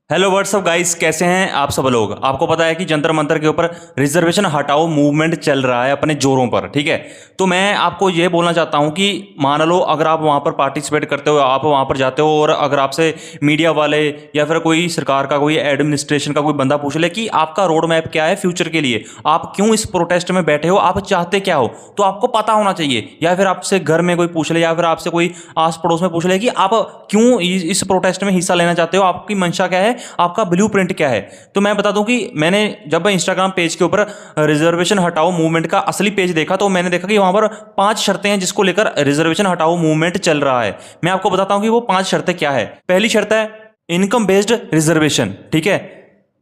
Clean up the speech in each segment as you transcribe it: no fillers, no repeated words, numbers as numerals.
Hello what's up guys, कैसे हैं आप सब लोग। आपको पता है कि जंतर मंतर के ऊपर रिजर्वेशन हटाओ मूवमेंट चल रहा है अपने जोरों पर। ठीक है, तो मैं आपको ये बोलना चाहता हूं कि मान लो अगर आप वहां पर पार्टिसिपेट करते हो, आप वहां पर जाते हो और अगर आपसे मीडिया वाले या फिर कोई सरकार का कोई एडमिनिस्ट्रेशन का कोई बंदा पूछ ले कि आपका रोड मैप क्या है फ्यूचर के लिए, आप क्यों इस प्रोटेस्ट में बैठे हो, आप चाहते क्या हो, तो आपको पता होना चाहिए। या फिर आपसे घर में कोई पूछ ले या फिर आपसे कोई आस पड़ोस में पूछ ले कि आप क्यों इस प्रोटेस्ट में हिस्सा लेना चाहते हो, आपकी मंशा क्या है, आपका ब्लूप्रिंट क्या है। तो मैं बता दूं कि मैंने जब इंस्टाग्राम पेज के ऊपर रिजर्वेशन हटाओ मूवमेंट का असली पेज देखा तो मैंने देखा कि वहां पर 5 शर्तें हैं जिसको लेकर रिजर्वेशन हटाओ मूवमेंट चल रहा है। मैं आपको बताता हूं कि वो 5 शर्तें क्या है। पहली शर्त है इनकम बेस्ड रिजर्वेशन। ठीक है,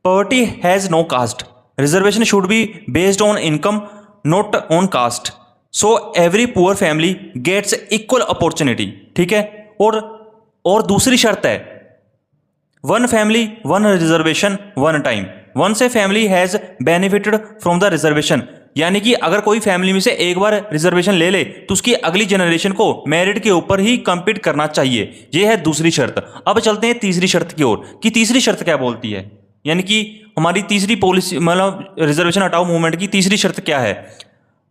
poverty has no caste, reservation should be based on income not on caste, so every poor family gets equal opportunity. ठीक है, और दूसरी शर्त है one family one reservation one time, once family has benefited from the reservation, यानी कि अगर कोई फैमिली में से एक बार रिजर्वेशन ले ले तो उसकी अगली जनरेशन को मेरिट के ऊपर ही कंपीट करना चाहिए। ये है दूसरी शर्त। अब चलते हैं तीसरी शर्त की ओर कि तीसरी शर्त क्या बोलती है, यानी कि हमारी तीसरी पॉलिसी मतलब रिजर्वेशन हटाओ मूवमेंट की तीसरी शर्त क्या है।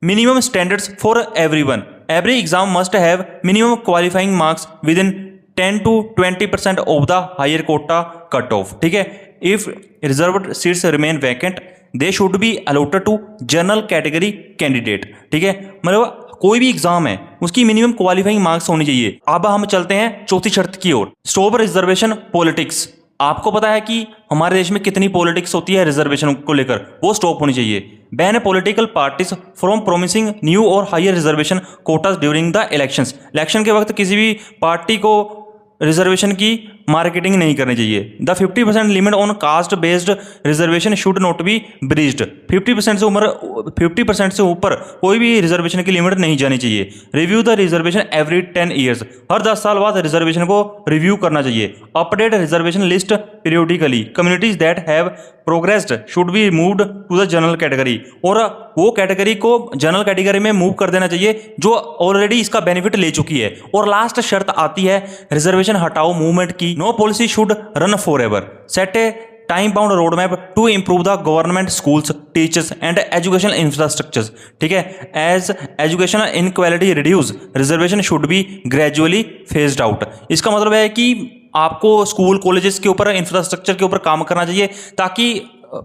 Minimum standards for everyone, every exam must have minimum qualifying marks within 10 to 20% of the higher quota cut off. ठीक है, if reserved seats remain vacant they should be allotted to general category candidate. ठीक है, मतलब कोई भी exam है उसकी minimum qualifying marks होनी चाहिए। अब हम चलते हैं चौथी शर्त की ओर, स्टॉप रिजर्वेशन पॉलिटिक्स। आपको पता है कि हमारे देश में कितनी पॉलिटिक्स होती है रिजर्वेशन को लेकर, वो स्टॉप होनी चाहिए। Ban political parties from promising new और higher reservation quotas during the elections. Election के वक्त किसी भी पार्टी को रिजर्वेशन की मार्केटिंग नहीं करनी चाहिए। The 50% limit on caste based reservation should not be breached, 50% से ऊपर कोई भी रिजर्वेशन की लिमिट नहीं जानी चाहिए। Review the reservation every 10 years, हर 10 साल बाद रिजर्वेशन को रिव्यू करना चाहिए। Update reservation list periodically, communities that have progressed should be moved to the general category, और वो कैटेगरी को जनरल कैटेगरी में मूव कर देना चाहिए जो ऑलरेडी इसका बेनिफिट ले चुकी है। और लास्ट शर्त आती है रिजर्वेशन हटाओ मूवमेंट की, no policy should run forever, set a time bound road map to improve the government schools teachers and educational infrastructures. ठीक है, as educational inequality reduce reservation should be gradually phased out. इसका मतलब है कि आपको school colleges के ऊपर infrastructure के ऊपर काम करना चाहिए ताकि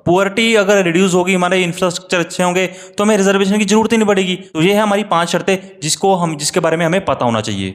पुअर्टी अगर रिड्यूस होगी, हमारे इंफ्रास्ट्रक्चर अच्छे होंगे तो हमें रिजर्वेशन की जरूरत ही नहीं पड़ेगी। तो ये है हमारी 5 शर्तें जिसके बारे में हमें पता होना चाहिए।